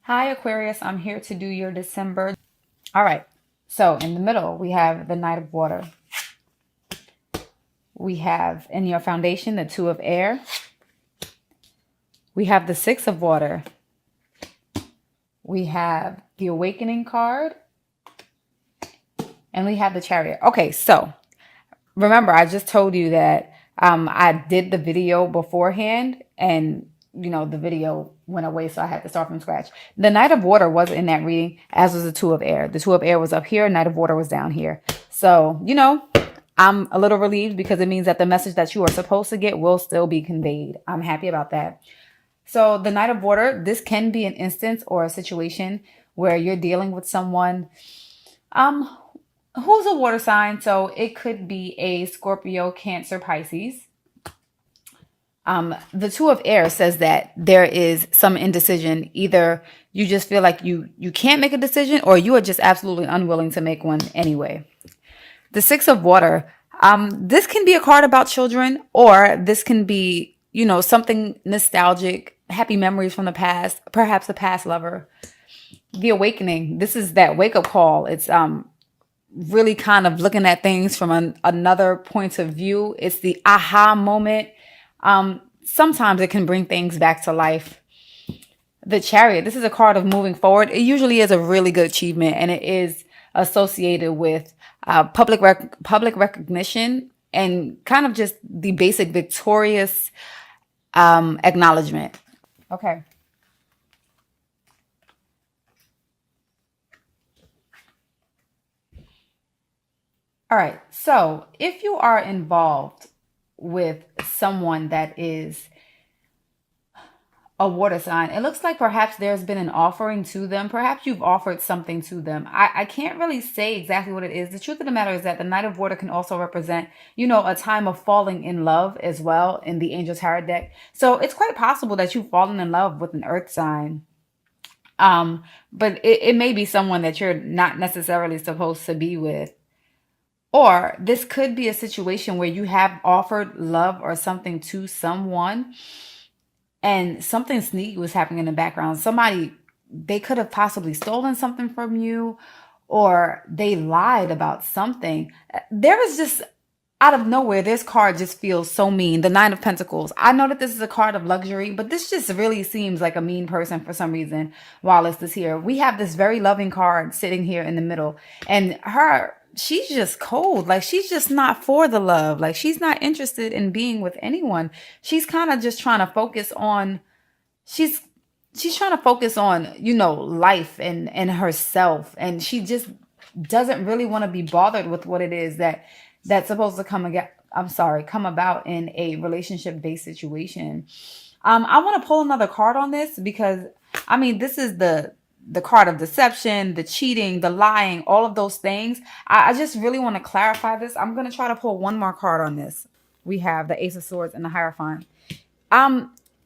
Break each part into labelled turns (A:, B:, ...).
A: Hi, Aquarius. I'm here to do your December. All right. So in the middle, we have the Knight of Water. We have in your foundation, the Two of Air. We have the Six of Water. We have the Awakening card. And we have the Chariot. Okay, so remember, I just told you that I did the video beforehand and the video went away, so I had to start from scratch. The Knight of Water was in that reading, as was the Two of Air. The Two of Air was up here, Knight of Water was down here. So, I'm a little relieved because it means that the message that you are supposed to get will still be conveyed. I'm happy about that. So the Knight of Water, this can be an instance or a situation where you're dealing with someone who's a water sign. So it could be a Scorpio, Cancer, Pisces. The Two of Air says that there is some indecision. Either you just feel like you can't make a decision, or you are just absolutely unwilling to make one anyway. The Six of Water, this can be a card about children, or this can be, something nostalgic, happy memories from the past, perhaps a past lover. The Awakening, this is that wake-up call. It's really kind of looking at things from another point of view. It's the aha moment. Sometimes it can bring things back to life. The Chariot, this is a card of moving forward. It usually is a really good achievement, and it is associated with public recognition and kind of just the basic victorious acknowledgement. Okay. All right. So if you are involved with someone that is a water sign, it looks like perhaps there's been an offering to them. Perhaps you've offered something to them. I can't really say exactly what it is. The truth of the matter is that the Knight of Water can also represent, a time of falling in love as well in the Angel Tarot deck. So it's quite possible that you've fallen in love with an earth sign. But it may be someone that you're not necessarily supposed to be with. Or this could be a situation where you have offered love or something to someone, and something sneaky was happening in the background. They could have possibly stolen something from you, or they lied about something. There is just, out of nowhere, this card just feels so mean. The Nine of Pentacles. I know that this is a card of luxury, but this just really seems like a mean person for some reason while this is here. We have this very loving card sitting here in the middle, and she's just cold. Like, she's just not for the love. Like, she's not interested in being with anyone. She's kind of just trying to focus on, she's trying to focus on, life and herself. And she just doesn't really want to be bothered with what it is that's supposed to come about in a relationship-based situation. I want to pull another card on this because, this is the card of deception, the cheating, the lying, all of those things. I just really want to clarify this. I'm going to try to pull one more card on this. We have the Ace of Swords and the Hierophant.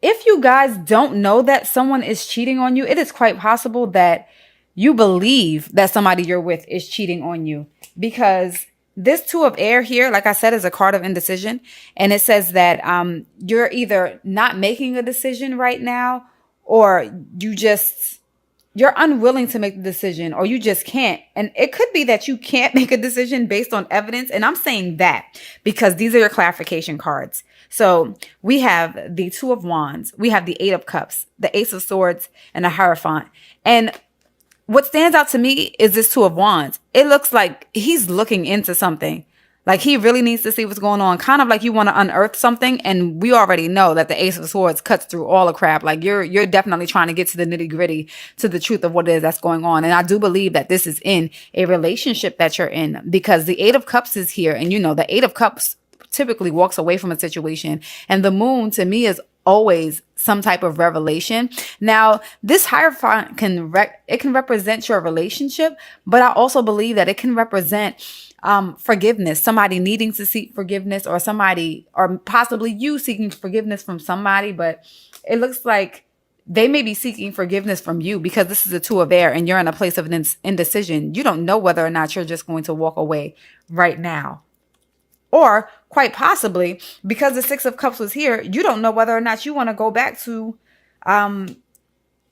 A: If you guys don't know that someone is cheating on you, it is quite possible that you believe that somebody you're with is cheating on you, because this Two of Air here, like I said, is a card of indecision. And it says that you're either not making a decision right now, or you're unwilling to make the decision, or you just can't. And it could be that you can't make a decision based on evidence. And I'm saying that because these are your clarification cards. So we have the Two of Wands, we have the Eight of Cups, the Ace of Swords, and the Hierophant. And what stands out to me is this Two of Wands. It looks like he's looking into something. Like, he really needs to see what's going on. Kind of like you want to unearth something. And we already know that the Ace of Swords cuts through all the crap. Like, you're definitely trying to get to the nitty gritty, to the truth of what it is that's going on. And I do believe that this is in a relationship that you're in, because the Eight of Cups is here. And the Eight of Cups typically walks away from a situation. And the Moon, to me, is always some type of revelation. Now, this Hierophant can represent your relationship, but I also believe that it can represent forgiveness, somebody needing to seek forgiveness, or possibly you seeking forgiveness from somebody. But it looks like they may be seeking forgiveness from you, because this is a Two of Air and you're in a place of indecision. You don't know whether or not you're just going to walk away right now. Or quite possibly, because the Six of Cups was here, you don't know whether or not you want to go back to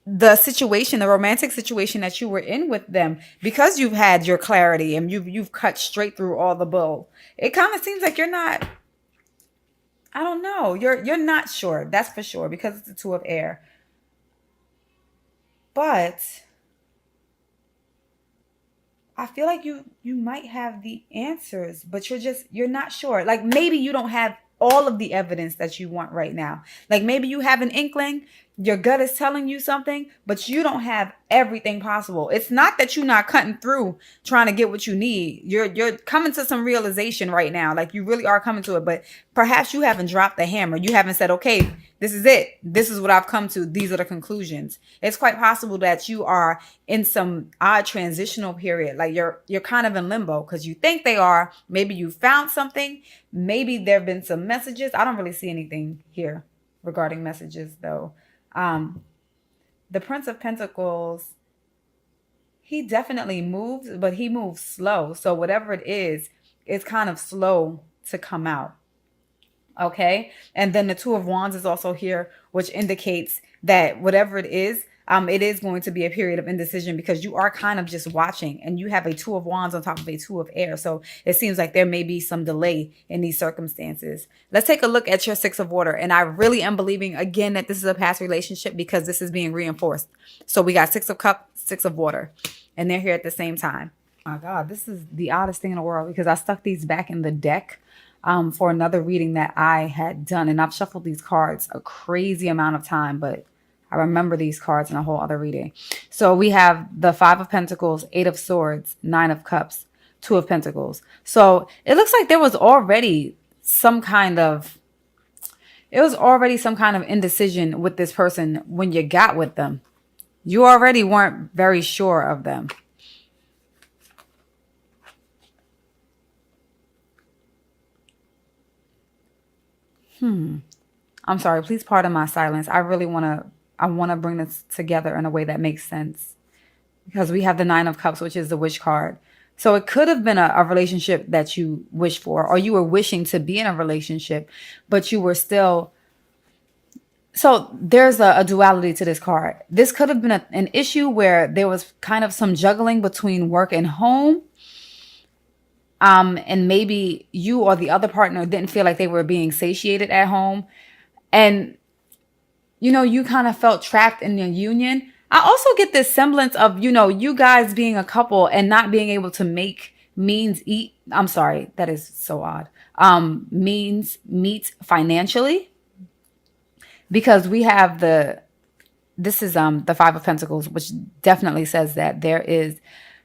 A: the situation, the romantic situation that you were in with them, because you've had your clarity and you've cut straight through all the bull. It kind of seems like you're not, I don't know. You're not sure. That's for sure because it's the two of air. But I feel like you might have the answers, but you're not sure. Like maybe you don't have all of the evidence that you want right now. Like maybe you have an inkling, your gut is telling you something, but you don't have everything possible. It's not that you're not cutting through trying to get what you need. You're coming to some realization right now. Like you really are coming to it, but perhaps you haven't dropped the hammer. You haven't said, "Okay, this is it. This is what I've come to. These are the conclusions." It's quite possible that you are in some odd transitional period. Like you're kind of in limbo because you think they are. Maybe you found something. Maybe there have been some messages. I don't really see anything here regarding messages though. Um, the Prince of Pentacles, he definitely moves, but he moves slow. So whatever it is, it's kind of slow to come out. Okay. And then the Two of Wands is also here, which indicates that whatever it is going to be a period of indecision because you are kind of just watching and you have a Two of Wands on top of a Two of Air. So it seems like there may be some delay in these circumstances. Let's take a look at your Six of Water. And I really am believing again that this is a past relationship because this is being reinforced. So we got Six of Cups, Six of Water, and they're here at the same time. My God, this is the oddest thing in the world because I stuck these back in the deck for another reading that I had done. And I've shuffled these cards a crazy amount of time, but I remember these cards in a whole other reading. So we have the Five of Pentacles, Eight of Swords, Nine of Cups, Two of Pentacles. So it looks like there was already some kind of, indecision with this person when you got with them. You already weren't very sure of them. I'm sorry, please pardon my silence. I want to bring this together in a way that makes sense because we have the Nine of Cups, which is the wish card. So it could have been a relationship that you wish for, or you were wishing to be in a relationship, but you were still. So there's a duality to this card. This could have been an issue where there was kind of some juggling between work and home. And maybe you or the other partner didn't feel like they were being satiated at home. And you kind of felt trapped in your union. I also get this semblance of, you guys being a couple and not being able to make means eat. I'm sorry, that is so odd. Means meet financially because we have this is the Five of Pentacles, which definitely says that there is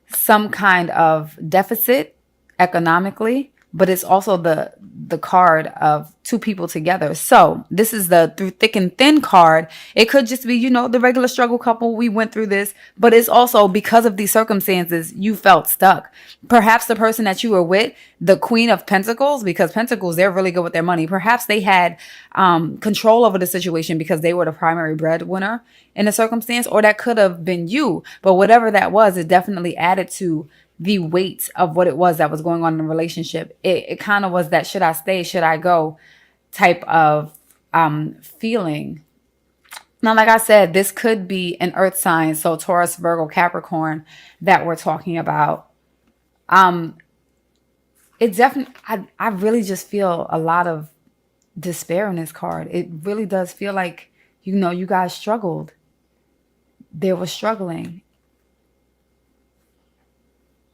A: some kind of deficit economically, but it's also the card of two people together. So this is the through thick and thin card. It could just be, the regular struggle couple. We went through this, but it's also because of these circumstances, you felt stuck. Perhaps the person that you were with, the Queen of Pentacles, because Pentacles, they're really good with their money. Perhaps they had control over the situation because they were the primary breadwinner in the circumstance, or that could have been you. But whatever that was, it definitely added to the weight of what it was that was going on in the relationship. It kind of was that should I stay, should I go type of feeling. Now, like I said, this could be an earth sign, so Taurus, Virgo, Capricorn that we're talking about. It definitely, I really just feel a lot of despair in this card. It really does feel like, you guys struggled. There was struggling.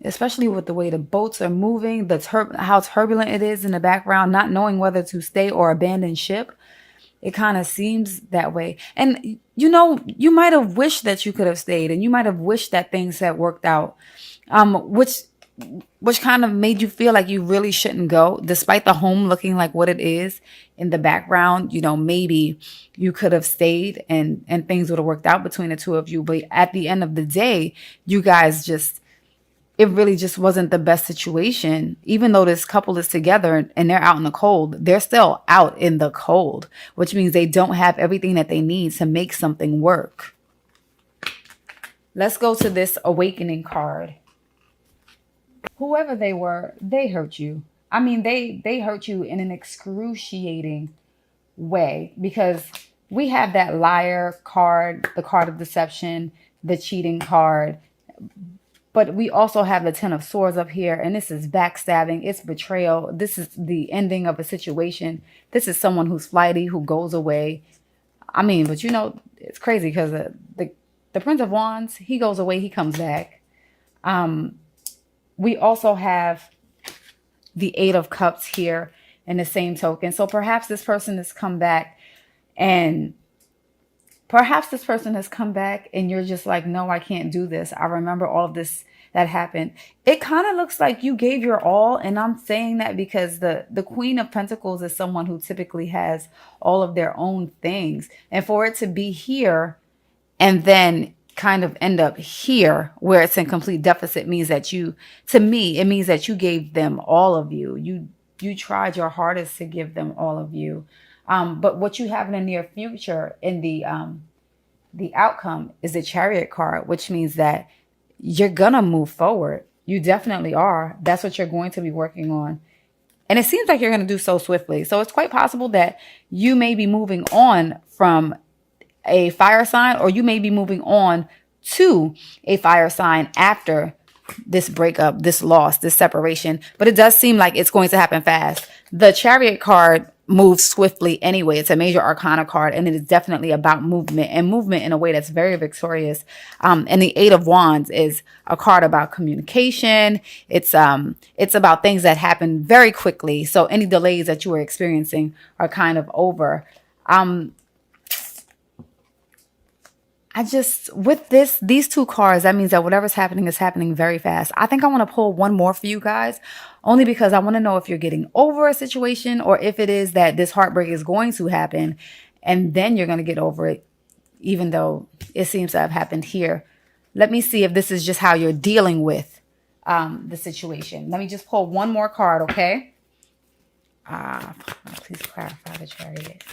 A: Especially with the way the boats are moving, how turbulent it is in the background, not knowing whether to stay or abandon ship. It kind of seems that way. And, you might have wished that you could have stayed and you might have wished that things had worked out, which kind of made you feel like you really shouldn't go, despite the home looking like what it is in the background. Maybe you could have stayed and things would have worked out between the two of you. But at the end of the day, you guys it really just wasn't the best situation. Even though this couple is together and they're out in the cold, they're still out in the cold, which means they don't have everything that they need to make something work. Let's go to this awakening card. Whoever they were, they hurt you. I mean, they hurt you in an excruciating way because we have that liar card, the card of deception, the cheating card. But we also have the Ten of Swords up here, and this is backstabbing. It's betrayal. This is the ending of a situation. This is someone who's flighty, who goes away. I mean, but you know, it's crazy because the Prince of Wands, he goes away, he comes back. We also have the Eight of Cups here in the same token. So perhaps this person has come back and you're just like, no, I can't do this. I remember all of this that happened. It kind of looks like you gave your all. And I'm saying that because the Queen of Pentacles is someone who typically has all of their own things. And for it to be here and then kind of end up here where it's in complete deficit means that to me, it means that you gave them all of you. You tried your hardest to give them all of you. But what you have in the near future in the outcome is the Chariot card, which means that you're going to move forward. You definitely are. That's what you're going to be working on. And it seems like you're going to do so swiftly. So it's quite possible that you may be moving on from a fire sign, or you may be moving on to a fire sign after this breakup, this loss, this separation. But it does seem like it's going to happen fast. The Chariot card moves swiftly anyway. It's a major arcana card, and it is definitely about movement, and movement in a way that's very victorious. And the Eight of Wands is a card about communication. It's about things that happen very quickly. So any delays that you are experiencing are kind of over. With these two cards, that means that whatever's happening is happening very fast. I think I want to pull one more for you guys, only because I want to know if you're getting over a situation or if it is that this heartbreak is going to happen and then you're going to get over it, even though it seems to have happened here. Let me see if this is just how you're dealing with the situation. Let me just pull one more card, okay? Please clarify the Chariot.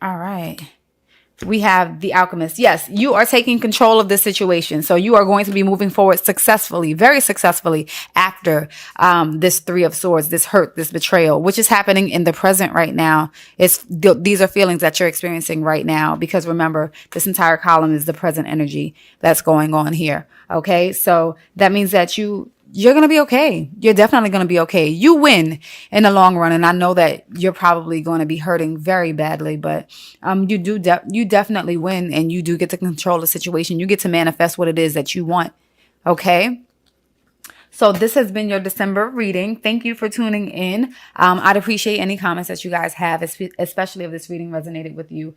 A: All right. We have the Alchemist. Yes, you are taking control of this situation. So you are going to be moving forward successfully, very successfully after this Three of Swords, this hurt, this betrayal, which is happening in the present right now. These are feelings that you're experiencing right now, because remember, this entire column is the present energy that's going on here. Okay, so that means that you're going to be okay. You're definitely going to be okay. You win in the long run. And I know that you're probably going to be hurting very badly, but you definitely win, and you do get to control the situation. You get to manifest what it is that you want. Okay. So this has been your December reading. Thank you for tuning in. I'd appreciate any comments that you guys have, especially if this reading resonated with you.